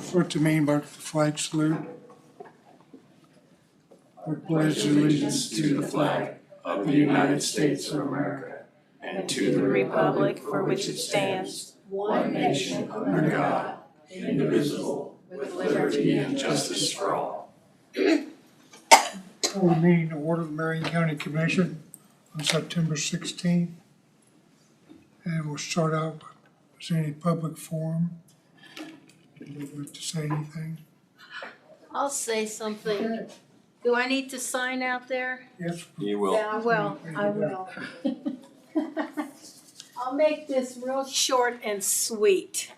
Start the meeting by the flag salute. I pledge allegiance to the flag of the United States of America and to the republic for which it stands, one nation under God, indivisible, with liberty and justice for all. Call the meeting to order of Marion County Commission on September 16th. And we'll start out, is there any public forum? Would you like to say anything? I'll say something. Do I need to sign out there? Yes. You will. Yeah, I will. I'll make this real short and sweet.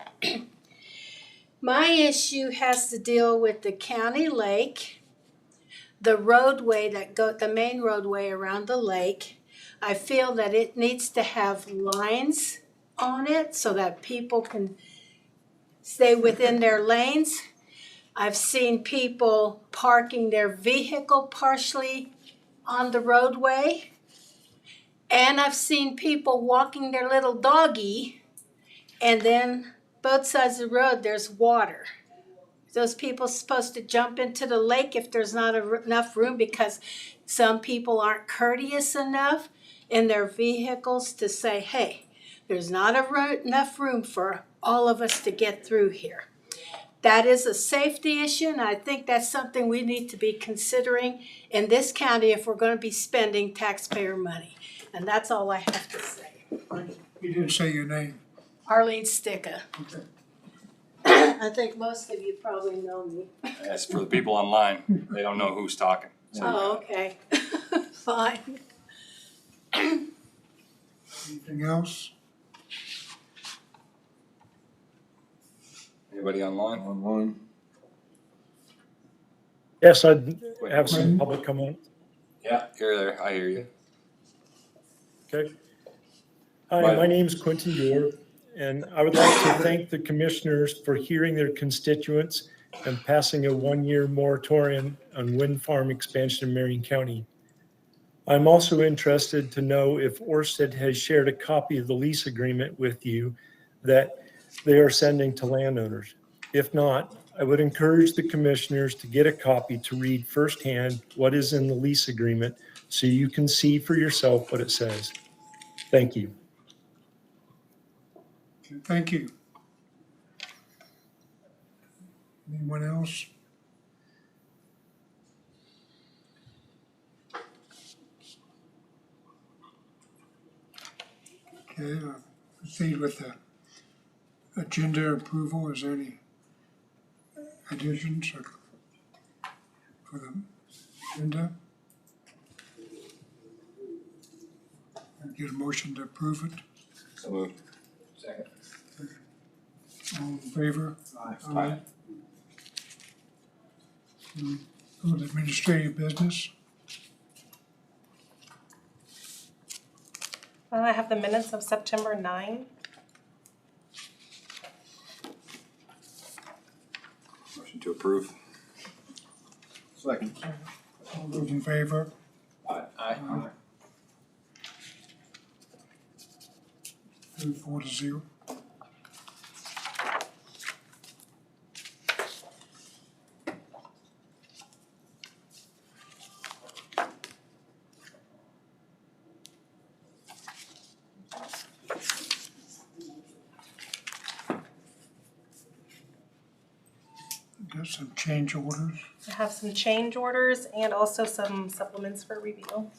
My issue has to deal with the county lake, the roadway the main roadway around the lake. I feel that it needs to have lines on it so that people can stay within their lanes. I've seen people parking their vehicle partially on the roadway. And I've seen people walking their little doggy, and then both sides of the road there's water. Those people supposed to jump into the lake if there's not enough room, because some people aren't courteous enough in their vehicles to say, hey, there's not enough room for all of us to get through here. That is a safety issue, and I think that's something we need to be considering in this county if we're going to be spending taxpayer money. And that's all I have to say. You didn't say your name. Arlene Sticka. Okay. I think most of you probably know me. As for the people online, they don't know who's talking. So, Oh, okay. Fine. Anything else? Anybody online? Online. Yes, I'd have some public comment. Yeah, you're there. I hear you. Okay. Hi, my name's Quentin Dorr, and I would like to thank the commissioners for hearing their constituents and passing a one-year moratorium on wind farm expansion in Marion County. I'm also interested to know if Orsted has shared a copy of the lease agreement with you that they are sending to landowners. If not, I would encourage the commissioners to get a copy to read firsthand what is in the lease agreement so you can see for yourself what it says. Thank you. Okay, thank you. Anyone else? Okay, proceed with the agenda approval. Is there any additions for the agenda? Get a motion to approve it. So moved. Second. All in favor? Aye. Go to administrative business. I have the minutes of September 9. Motion to approve. Second. All those in favor? Aye. Aye. 4-0. Got some change orders. I have some change orders and also some supplements for review.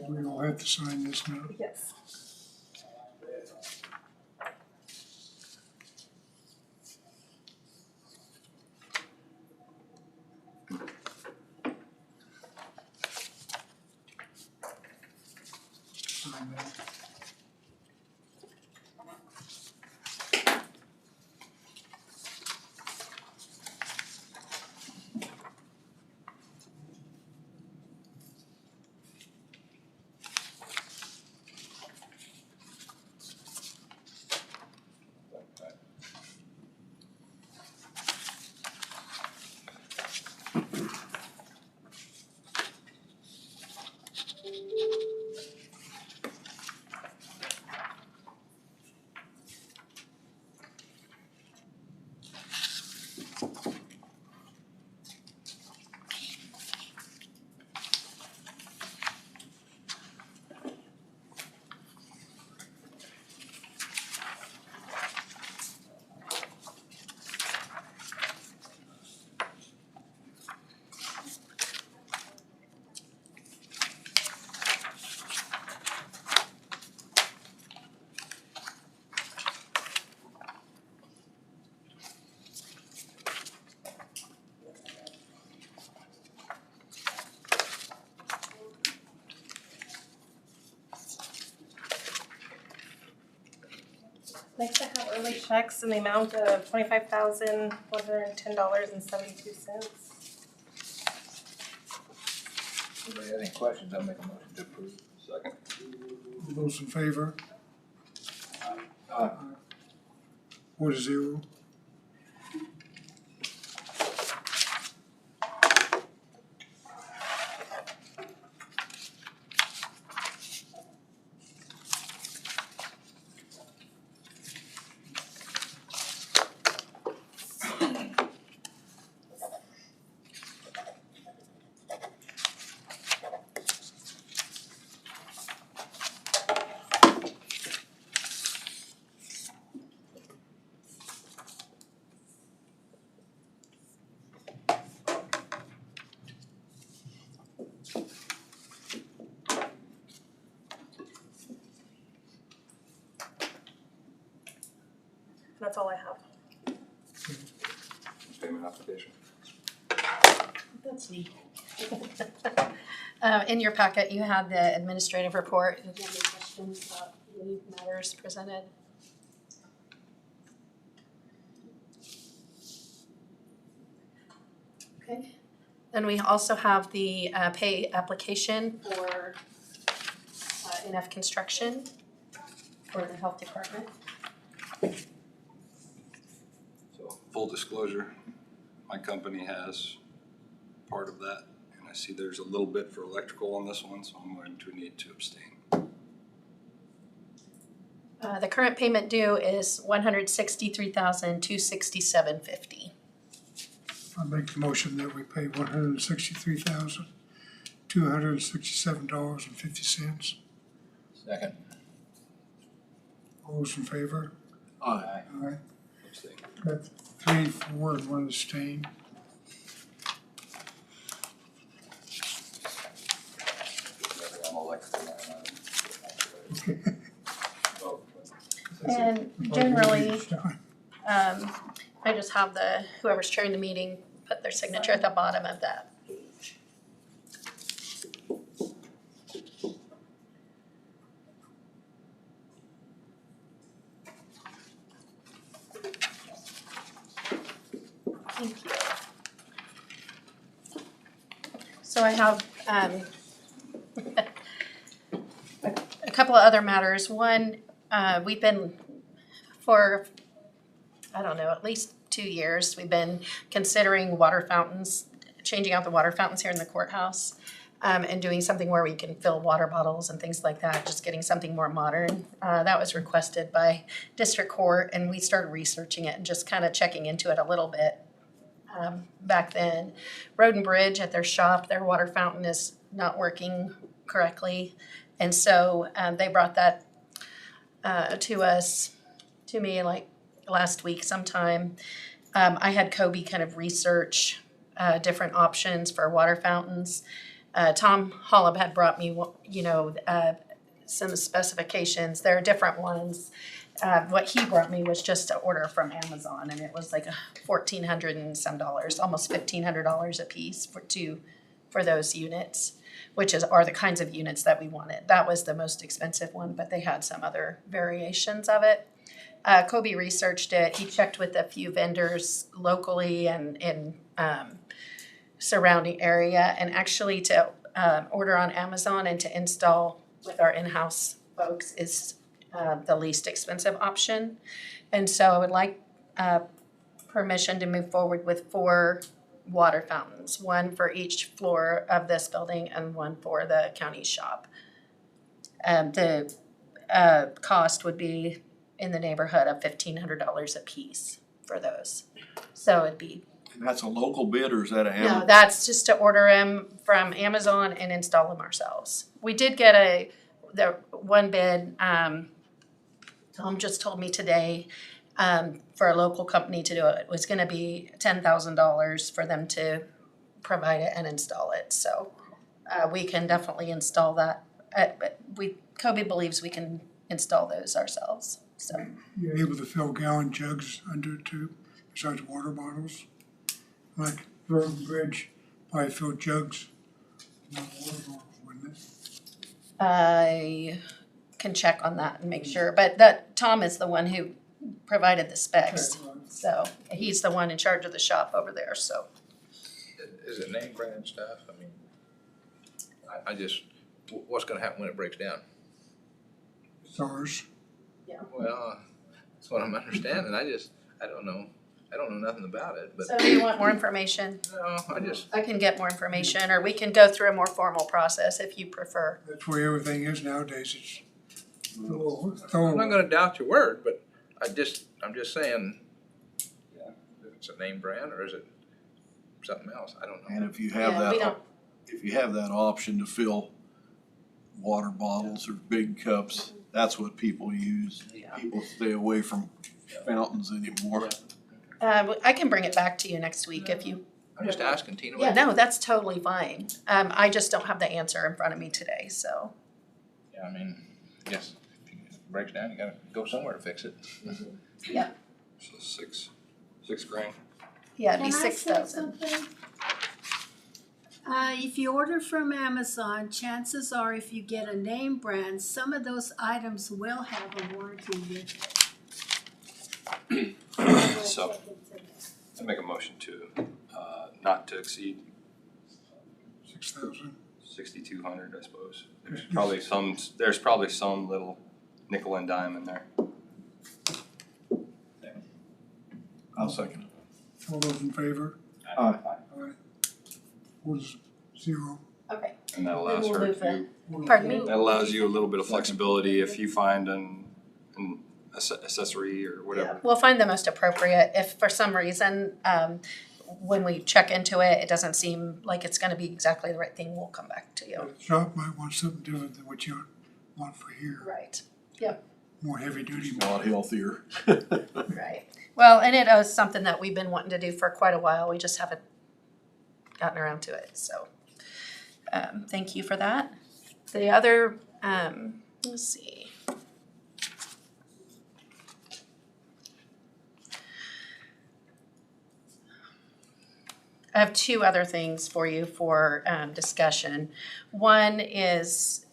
We all have to sign this now. Yes. Sign that. Next, I have early checks in the amount of $25,110.72. Anybody have any questions? I'll make a motion to approve. Second. All those in favor? Aye. 4-0. That's all I have. Payment application. That's neat. In your packet, you have the administrative report. If you have any questions about any matters presented? Okay. Then we also have the pay application for NF Construction for the Health Department. So full disclosure, my company has part of that, and I see there's a little bit for electrical on this one, so I'm going to need to abstain. The current payment due is $163,267.50. I make the motion that we pay $163,267.50. Second. All those in favor? Aye. Aye. Abstain. Got 3, 4, and 1 abstain. I'm electrical. Okay. And generally, I just have whoever's chairing the meeting put their signature at the bottom of that page. Thank you. So I have a couple of other matters. One, we've been for, I don't know, at least 2 years, we've been considering water fountains, changing out the water fountains here in the courthouse, and doing something where we can fill water bottles and things like that, just getting something more modern. That was requested by district court, and we started researching it and just kind of checking into it a little bit. Back then, Road and Bridge at their shop, their water fountain is not working correctly. And so they brought that to me like last week sometime. I had Kobe kind of research different options for water fountains. Tom Hollab had brought me, some specifications. There are different ones. What he brought me was just an order from Amazon, and it was like $1,400 and some dollars, almost $1,500 a piece for those units, which are the kinds of units that we wanted. That was the most expensive one, but they had some other variations of it. Kobe researched it. He checked with a few vendors locally and in surrounding area, and actually to order on Amazon and to install with our in-house folks is the least expensive option. And so I would like permission to move forward with 4 water fountains, 1 for each floor of this building and 1 for the county shop. The cost would be in the neighborhood of $1,500 a piece for those. So it'd be, And that's a local bid or is that a no, that's just to order them from Amazon and install them ourselves. We did get the one bid, Tom just told me today, for a local company to do it was gonna be $10,000 for them to provide it and install it. So we can definitely install that. But Kobe believes we can install those ourselves, so. You're able to fill gallon jugs under a tube besides water bottles? Like Road and Bridge probably fill jugs, not water bottles, wouldn't it? I can check on that and make sure, but that Tom is the one who provided the specs. So he's the one in charge of the shop over there, so. Is it name brand stuff? I mean, I just, what's gonna happen when it breaks down? SARS. Well, that's what I'm understanding. I don't know. I don't know nothing about it, but So do you want more information? no, I can get more information, or we can go through a more formal process if you prefer. That's where everything is nowadays. It's I'm not gonna doubt your word, but I'm just saying, if it's a name brand or is it something else? I don't know. And if you have Yeah, we don't, if you have that option to fill water bottles or big cups, that's what people use. Yeah. People stay away from fountains anymore. I can bring it back to you next week if you, I'm just asking, Tina. yeah, no, that's totally fine. I just don't have the answer in front of me today, so. Yeah, I mean, yes, if it breaks down, you gotta go somewhere to fix it. Yeah, So $6 grand. yeah, it'd be Can I say 6,000. something? If you order from Amazon, chances are if you get a name brand, some of those items will have a warranty with it. So I make a motion to not to exceed 6,000. 6,200, I suppose. There's probably some little nickel and dime in there. I'll second it. All those in favor? Aye. Aye. 4-0. Okay, And that allows we'll her move to, pardon me? that allows you a little bit of flexibility if you find an accessory or whatever. We'll find the most appropriate. If for some reason, when we check into it, it doesn't seem like it's gonna be exactly the right thing, we'll come back to you. The shop might want something different than what you want for here. Right, More heavy duty. A lot healthier. right. Well, and it is something that we've been wanting to do for quite a while, we just haven't gotten around to it, so. Thank you for that. The other, let's see. I have 2 other things for you for discussion. One is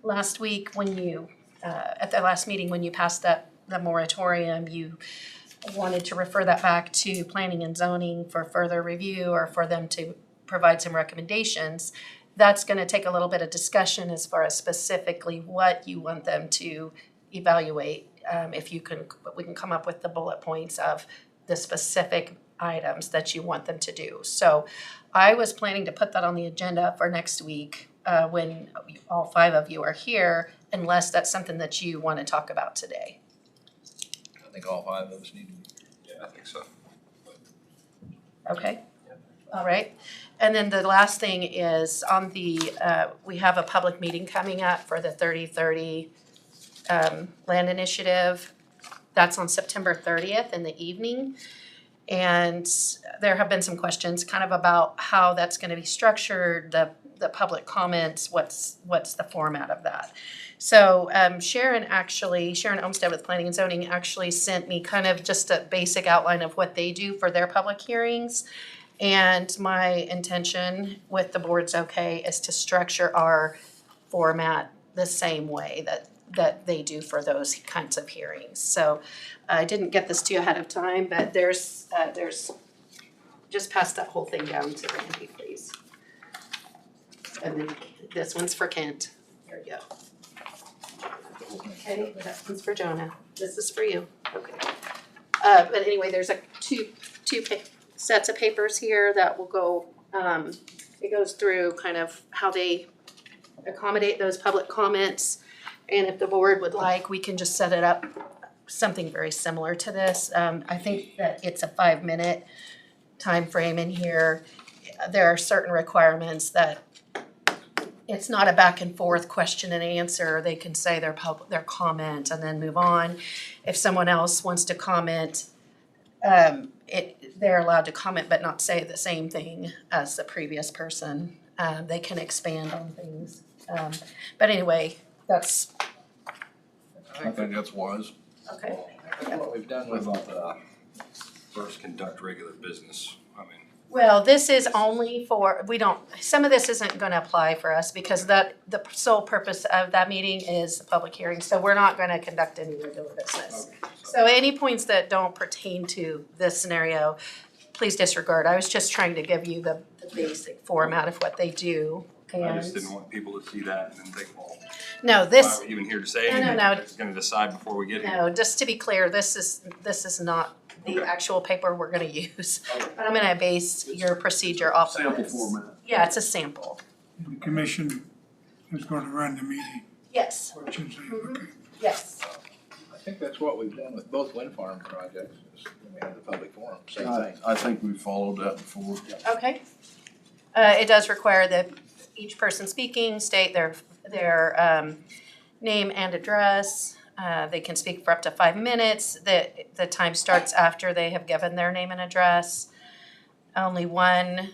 last week when you, at the last meeting, when you passed the moratorium, you wanted to refer that back to planning and zoning for further review or for them to provide some recommendations. That's gonna take a little bit of discussion as far as specifically what you want them to evaluate. If you can, we can come up with the bullet points of the specific items that you want them to do. So I was planning to put that on the agenda for next week when all 5 of you are here, unless that's something that you want to talk about today. I think all 5 of us need to be. Yeah, I think so. Okay? All right. And then the last thing is on the, we have a public meeting coming up for the 30/30 land initiative. That's on September 30th in the evening. And there have been some questions kind of about how that's gonna be structured, the public comments, what's the format of that. So Sharon Olmsted with Planning and Zoning actually sent me kind of just a basic outline of what they do for their public hearings. And my intention with the board's okay is to structure our format the same way that they do for those kinds of hearings. So I didn't get this to you ahead of time, but there's just pass that whole thing down to Randy, please. And then this one's for Kent. There you go. Okay, that one's for Jonah. This is for you. Okay. But anyway, there's two sets of papers here that will go, it goes through kind of how they accommodate those public comments. And if the board would like, we can just set it up something very similar to this. I think that it's a 5-minute time frame in here. There are certain requirements that it's not a back and forth question and answer. They can say their comment and then move on. If someone else wants to comment, they're allowed to comment but not say the same thing as the previous person. They can expand on things. But anyway, that's I think that's wise. okay. What we've done What with, about first conduct regular business? I mean, Well, this is only for, some of this isn't gonna apply for us because the sole purpose of that meeting is the public hearing, so we're not gonna conduct any regular business. So any points that don't pertain to this scenario, please disregard. I was just trying to give you the basic format of what they do. I just didn't want people to see that and then think, well, No, why this, are we even here to say No, no, anything? no. It's gonna decide before we get here. no, just to be clear, this is not the actual paper we're gonna use. But I'm gonna base your procedure off of Sample this. format. Yeah, it's a sample. The commission is gonna run the meeting, Yes, or should say, okay. yes. I think that's what we've done with both wind farm projects, is when we have the public forum, same I, thing. I think we followed that before. Okay. It does require that each person speaking state their name and address. They can speak for up to 5 minutes. The time starts after they have given their name and address. Only one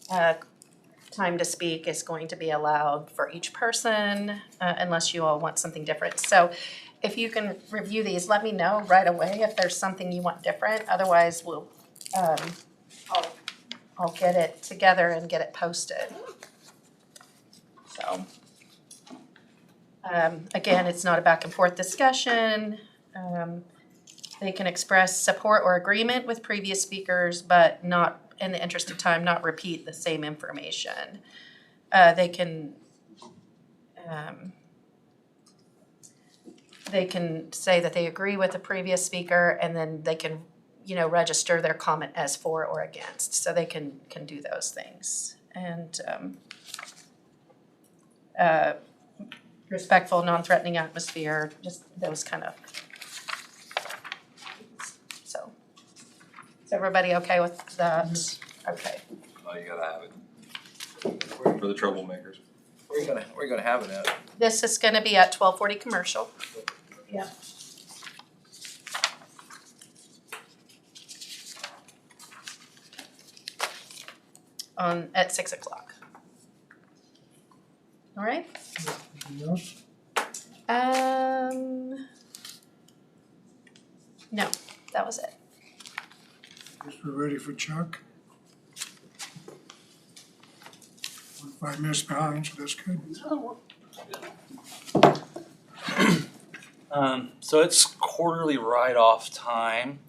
time to speak is going to be allowed for each person, unless you all want something different. So if you can review these, let me know right away if there's something you want different. Otherwise, we'll, I'll get it together and get it posted. So, again, it's not a back and forth discussion. They can express support or agreement with previous speakers, but not, in the interest of time, not repeat the same information. They can say that they agree with the previous speaker, and then they can, register their comment as for or against. So they can do those things. And respectful, non-threatening atmosphere, just those kind of. So, is everybody okay with that? Okay. Oh, you gotta have it. For the troublemakers. Where are you gonna have it at? This is gonna be at 1240 Commercial. Yeah. At 6 o'clock. All right? Anything else? No, that was it. Guess we're ready for Chuck. We're 5 minutes behind, so that's good. So it's quarterly write-off time.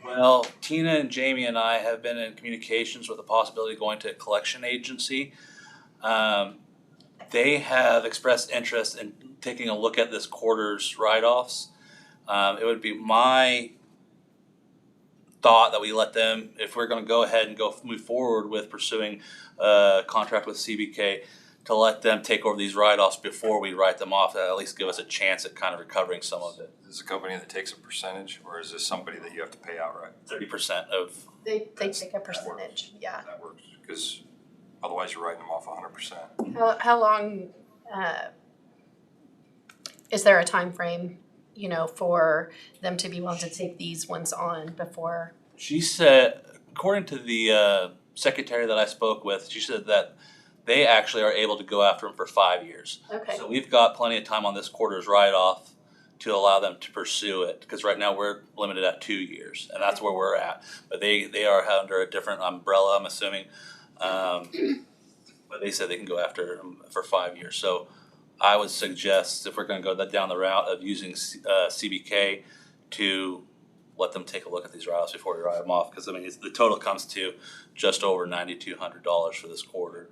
Well, Tina and Jamie and I have been in communications with the possibility of going to a collection agency. They have expressed interest in taking a look at this quarter's write-offs. It would be my thought that we let them, if we're gonna go ahead and move forward with pursuing a contract with CBK, to let them take over these write-offs before we write them off, at least give us a chance at kind of recovering some of it. Is this a company that takes a percentage, or is this somebody that you have to pay outright? 30% of, They take a percentage, yeah. That works, because otherwise you're writing them off 100%. How long, is there a time frame you know, for them to be willing to take these ones on before? She said, according to the secretary that I spoke with, she said that they actually are able to go after them for 5 years. Okay. So we've got plenty of time on this quarter's write-off to allow them to pursue it, because right now we're limited at 2 years, and that's where we're at. But they are under a different umbrella, I'm assuming. But they said they can go after them for 5 years. So I would suggest, if we're gonna go down the route of using CBK, to let them take a look at these write-offs before we write them off, because I mean, the total comes to just over $9,200 for this quarter.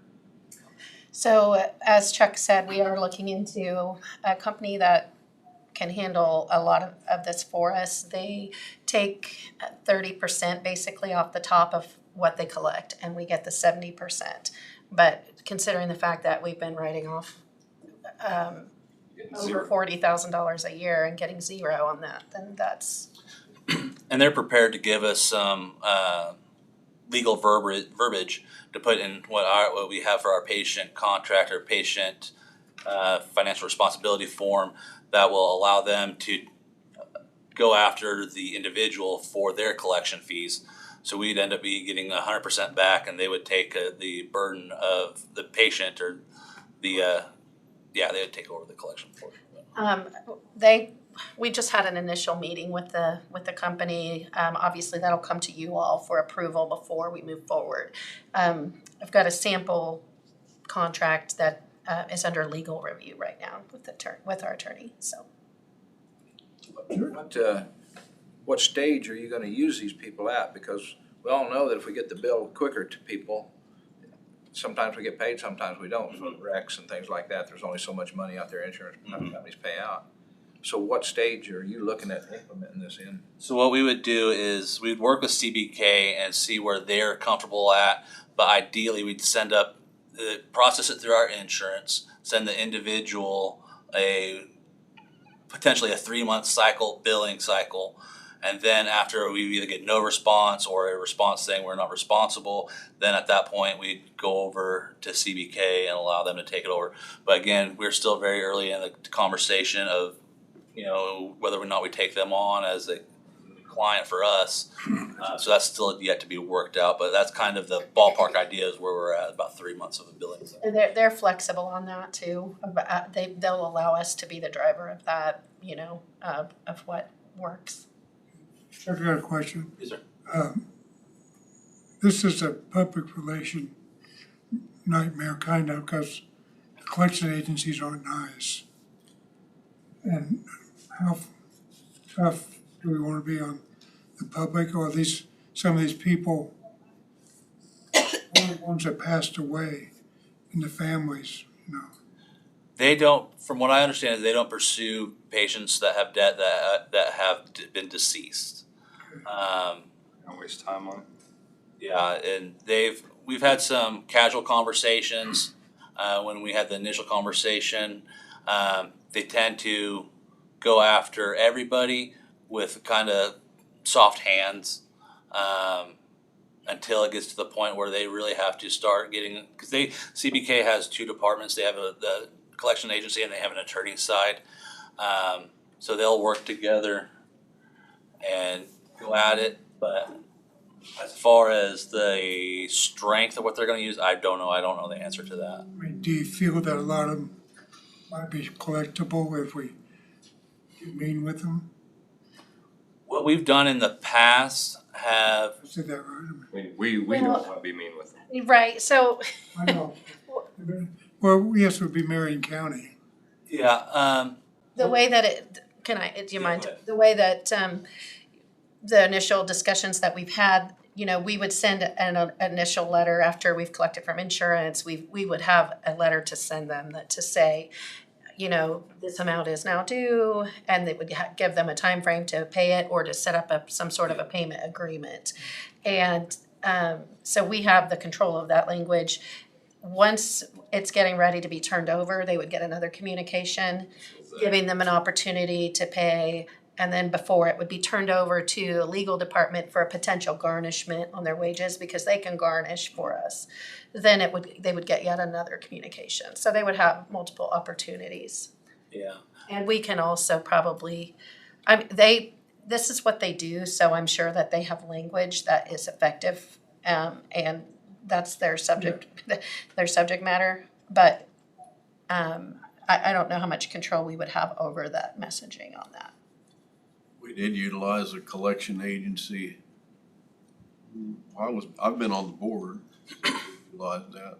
So as Chuck said, we are looking into a company that can handle a lot of this for us. They take 30% basically off the top of what they collect, and we get the 70%. But considering the fact that we've been writing off over $40,000 a year and getting zero on that, then that's. And they're prepared to give us some legal verbiage to put in what we have for our patient contract or patient financial responsibility form that will allow them to go after the individual for their collection fees. So we'd end up getting 100% back, and they would take the burden of the patient, or they would take over the collection portion. We just had an initial meeting with the company. Obviously, that'll come to you all for approval before we move forward. I've got a sample contract that is under legal review right now with our attorney. So, What stage are you gonna use these people at? Because we all know that if we get the bill quicker to people, sometimes we get paid, sometimes we don't. For wrecks and things like that, there's only so much money out there insurance companies pay out. So what stage are you looking at implementing this in? So what we would do is we'd work with CBK and see where they're comfortable at, but ideally we'd process it through our insurance, send the individual potentially a 3-month billing cycle, and then after we either get no response or a response saying we're not responsible, then at that point we'd go over to CBK and allow them to take it over. But again, we're still very early in the conversation of, whether or not we take them on as a client for us. So that's still yet to be worked out, but that's kind of the ballpark idea is where we're at, about 3 months of a billing cycle. they're flexible on that too. They'll allow us to be the driver of that, of what works. I've got a question. Yes, sir. This is a public relation nightmare kind of, because the collection agencies aren't nice. And how tough do we want to be on the public, or some of these people, the ones that passed away, and the families, They don't, from what I understand, they don't pursue patients that have that have been deceased. Don't waste time on it. Yeah, and we've had some casual conversations. When we had the initial conversation, they tend to go after everybody with kind of soft hands until it gets to the point where they really have to start getting, because CBK has 2 departments. They have the collection agency and they have an attorney side. So they'll work together and go at it, but as far as the strength of what they're going to use, I don't know. I don't know the answer to that. I mean, do you feel that a lot of them might be collectible if we get mean with them? What we've done in the past have, I said that right? I mean, we don't want to be mean with them. Right. So I know. Well, yes, we'd be Marion County. the way that do you mind? Go ahead. The way that the initial discussions that we've had, we would send an initial letter after we've collected from insurance. We would have a letter to send them to say, this amount is now due, and they would give them a time frame to pay it or to set up some sort of a payment agreement. And so we have the control of that language. Once it's getting ready to be turned over, they would get another communication giving them an opportunity to pay. And then before it would be turned over to the legal department for a potential garnishment on their wages, because they can garnish for us. Then they would get yet another communication. So they would have multiple opportunities. Yeah. And we can also probably, this is what they do, so I'm sure that they have language that is effective. And that's their subject, their subject matter. But I don't know how much control we would have over that messaging on that. We did utilize a collection agency. I've been on the board, utilized that.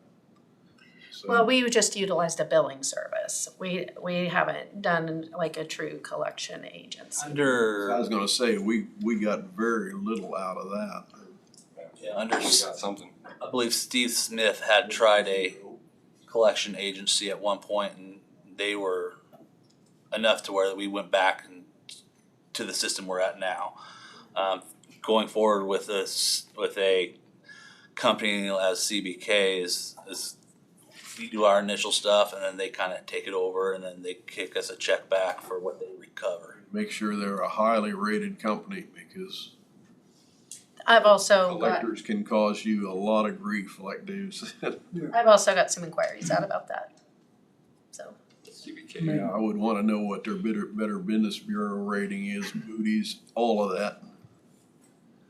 So, Well, we just utilized a billing service. We haven't done like a true collection agency. I Under, was gonna say, we got very little out of that. yeah, under, We got something. I believe Steve Smith had tried a collection agency at one point, and they were enough to where we went back to the system we're at now. Going forward with this, with a company as CBK is we do our initial stuff, and then they kind of take it over, and then they kick us a check back for what they recover. Make sure they're a highly rated company, because I've also got, collectors can cause you a lot of grief, like Dave said. I've also got some inquiries out about that. So, CBK. Yeah, I would wanna know what their Better Business Bureau rating is, Moody's, all of that.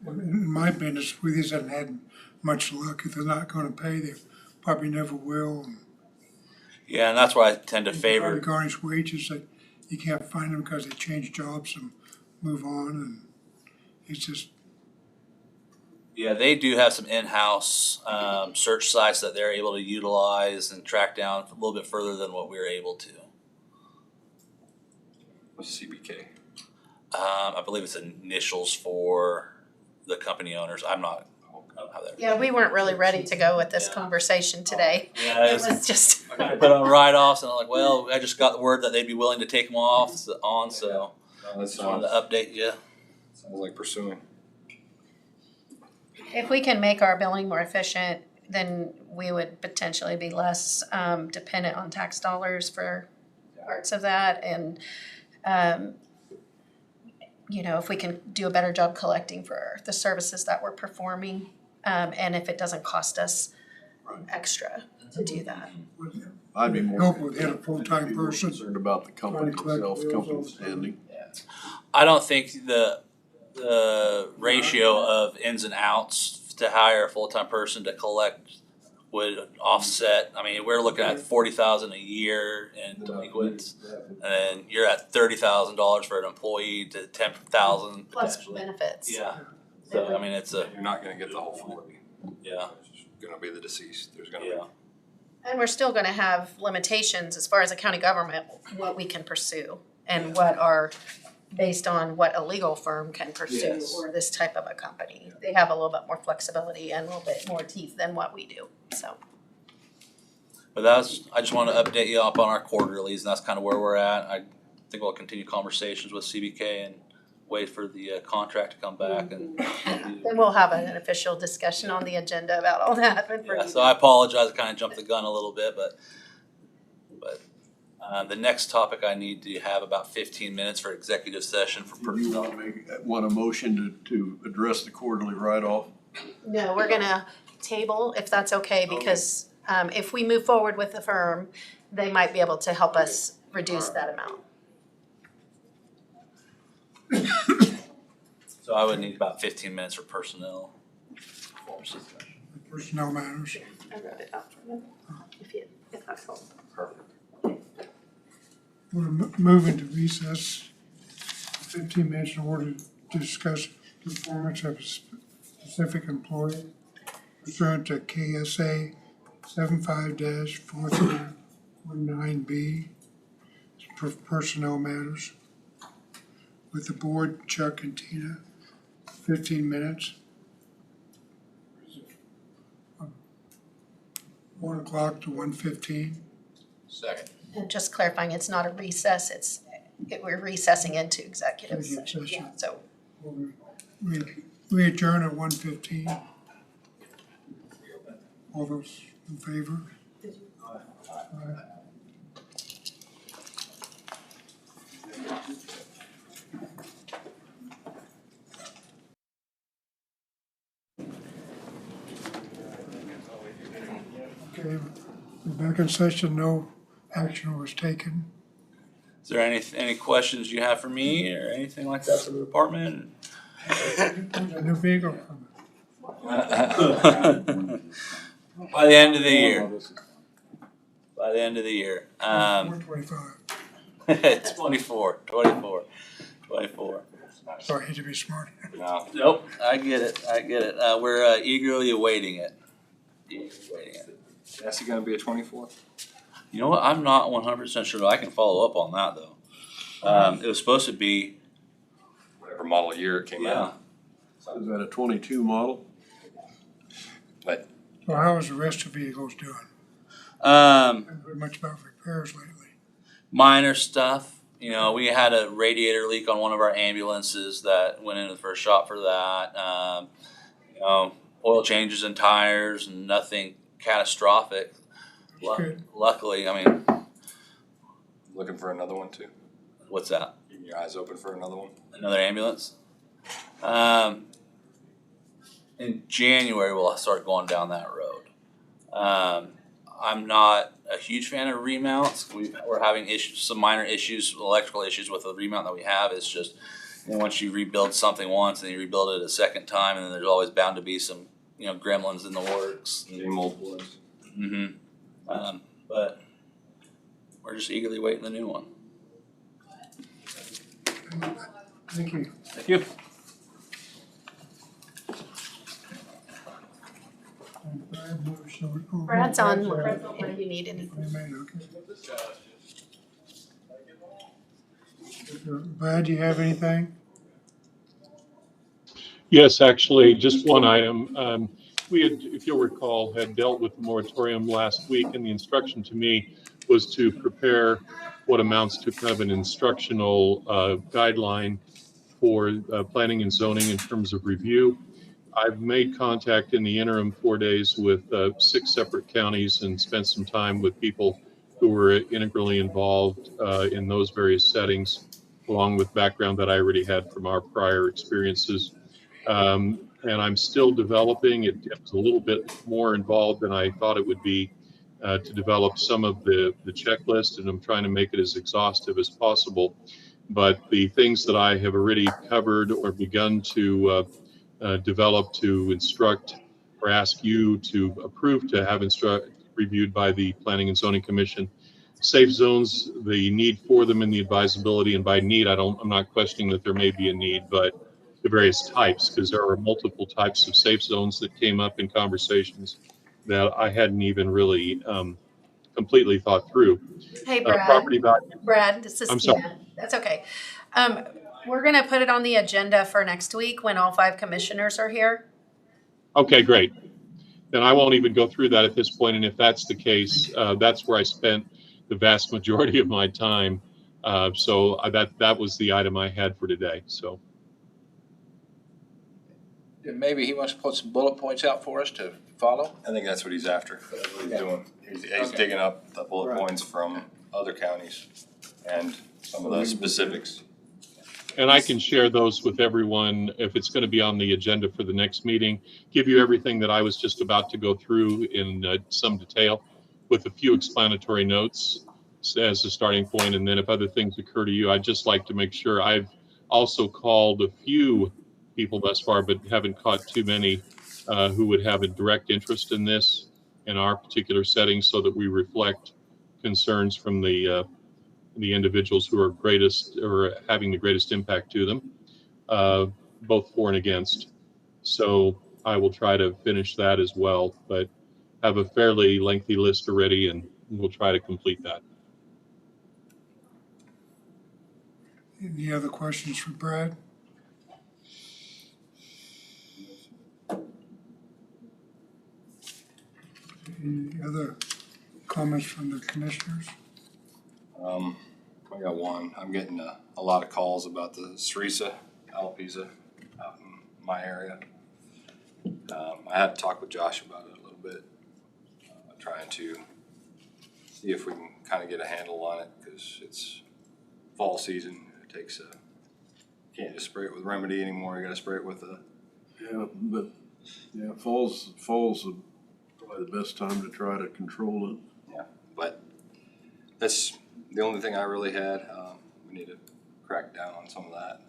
In my business, we just haven't had much luck. If they're not gonna pay, they probably never will. Yeah, and that's why I tend to Try to favor. garnish wages, that you can't find them because they change jobs and move on, and it's just, Yeah, they do have some in-house search sites that they're able to utilize and track down a little bit further than what we were able to. What's CBK? I believe it's initials for the company owners. I don't have that. yeah, we weren't really ready to go with this conversation today. Yeah, It was just, I put on write-offs, and I'm like, well, I just got the word that they'd be willing to take them off on, so That just wanted to update you. sounds like pursuing. if we can make our billing more efficient, then we would potentially be less dependent on tax dollars for parts of that. And, you know, if we can do a better job collecting for the services that we're performing, and if it doesn't cost us extra to do that. I'd be more. help with had a full-time I'd be more person. Concerned about the company Trying to collect itself, bills company also. standing. I don't think the ratio of ins and outs to hire a full-time person to collect would offset. I mean, we're looking at $40,000 a year in delinquents, and then you're at $30,000 for an employee to $10,000 Plus potentially. benefits. Yeah. So I mean, it's a You're not gonna get the whole 40. yeah. It's gonna be the deceased. There's gonna be. Yeah. And we're still gonna have limitations as far as the county government, what we can pursue and what are based on what a legal firm can pursue Yes. or this type of a company. They have a little bit more flexibility and a little bit more teeth than what we do, so. But I just want to update you up on our quarterlies, and that's kind of where we're at. I think we'll continue conversations with CBK and wait for the contract to come back. And Then we'll have an official discussion on the agenda about all that. And for yeah, you. so I apologize, I kind of jumped the gun a little bit, but the next topic I need to have about 15 minutes for executive session for Do you personnel. want a motion to address the quarterly write-off? No, we're gonna table, if that's okay, because if we move forward with the firm, they might be able to help us reduce that amount. So I would need about 15 minutes for personnel. Personnel matters. I wrote it out for you, if that's helpful. Perfect. We're moving to recess 15 minutes in order to discuss performance of a specific employee pursuant to KSA 75-4319B for personnel matters. With the board, Chuck and Tina, 15 minutes. 1 o'clock to 1:15. Second. And just clarifying, it's not a recess, we're recessing into executive Executive session, session. yeah, so. We adjourn at 1:15. All those in favor? Aye. Okay, we're back in session, no action was taken. Is there any questions you have for me or anything like that for the department? A new vehicle coming. By the end of the year. By the end of the year. 425. 24. So I hate to be smart. No. Nope, I get it. We're eagerly awaiting it. That's gonna be a 24? You know what, I'm not 100% sure, I can follow up on that though. It was supposed to be, Whatever model year it came out. Is that a 22 model? But So how is the rest of the vehicles doing? um, Haven't heard much about repairs lately. minor stuff. You know, we had a radiator leak on one of our ambulances that went into the first shop for that. You know, oil changes and tires and nothing catastrophic. Good. Luckily, I mean, looking for another one too? what's that? Keeping your eyes open for another one? Another ambulance? In January, we'll start going down that road. I'm not a huge fan of remounts. We're having issues, some minor issues, electrical issues with the remount that we have. It's just, you know, once you rebuild something once and you rebuild it a second time, and then there's always bound to be some, you know, gremlins in the works. Getting multiple ones. Mm-hmm. But we're just eagerly waiting the new one. Thank you. Thank you. Brad's on if you need any. Brad, do you have anything? Yes, actually, just one item. We had, if you'll recall, had dealt with the moratorium last week, and the instruction to me was to prepare what amounts to kind of an instructional guideline for planning and zoning in terms of review. I've made contact in the interim 4 days with 6 separate counties and spent some time with people who were integrally involved in those various settings, along with background that I already had from our prior experiences. And I'm still developing. It was a little bit more involved than I thought it would be to develop some of the checklist, and I'm trying to make it as exhaustive as possible. But the things that I have already covered or begun to develop to instruct or ask you to approve to have reviewed by the Planning and Zoning Commission. Safe zones, the need for them and the advisability, and by need, I'm not questioning that there may be a need, but the various types, because there are multiple types of safe zones that came up in conversations that I hadn't even really completely thought through. Hey, Brad. Property value. Brad, this is I'm sorry. Tina. That's okay. We're gonna put it on the agenda for next week when all 5 commissioners are here. Okay, great. Then I won't even go through that at this point. And if that's the case, that's where I spent the vast majority of my time. So that was the item I had for today. So Maybe he wants to put some bullet points out for us to follow? I think that's what he's after. That's what he's doing. He's Okay. digging up the bullet points from other counties and some of the specifics. and I can share those with everyone if it's going to be on the agenda for the next meeting, give you everything that I was just about to go through in some detail with a few explanatory notes as a starting point. And then if other things occur to you, I'd just like to make sure I've also called a few people thus far, but haven't caught too many who would have a direct interest in this in our particular setting, so that we reflect concerns from the individuals who are greatest or having the greatest impact to them, both for and against. So I will try to finish that as well, but have a fairly lengthy list already, and we'll try to complete that. Any other questions for Brad? Any other comments from the commissioners? I got one. I'm getting a lot of calls about the Cerisa, Alpesa out in my area. I had to talk with Josh about it a little bit, trying to see if we can kind of get a handle on it, because it's fall season. It takes can't just spray it with remedy anymore. You got to spray it with a. Yeah, but yeah, fall's probably the best time to try to control it. Yeah, but that's the only thing I really had. We need to crack down on some of that.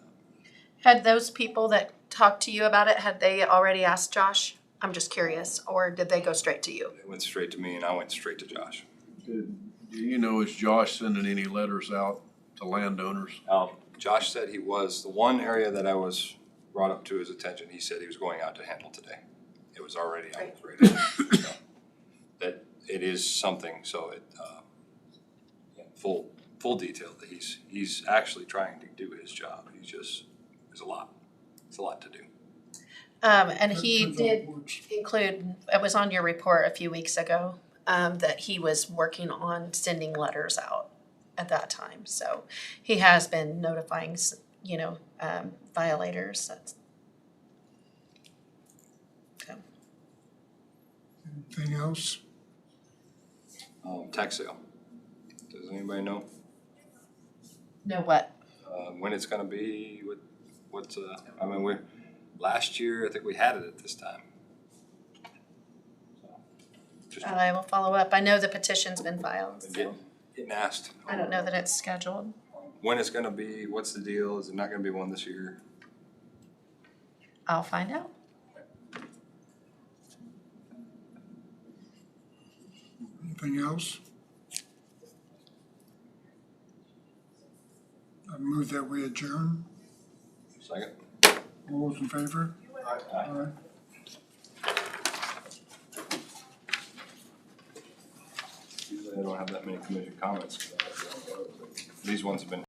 Had those people that talked to you about it, had they already asked Josh? I'm just curious, or did they go straight to you? It went straight to me and I went straight to Josh. Do you know, is Josh sending any letters out to landowners? Josh said he was, the one area that I was brought up to his attention, he said he was going out to handle today. It was already on his radar. So, that it is something, so it, full detail that he's actually trying to do his job. He's just, it's a lot to do. And he That's did upwards. include, it was on your report a few weeks ago, that he was working on sending letters out at that time. So he has been notifying, violators. Anything else? Tax sale. Does anybody know, Know what? when it's gonna be, last year, I think we had it at this time. So, just I will follow up. I know the petition's been filed, so getting asked. I don't know that it's scheduled. When it's gonna be, what's the deal, is it not gonna be one this year? I'll find out. Anything else? I move that we adjourn. Second? All those in favor? Aye. Usually I don't have that many commission comments. These ones have been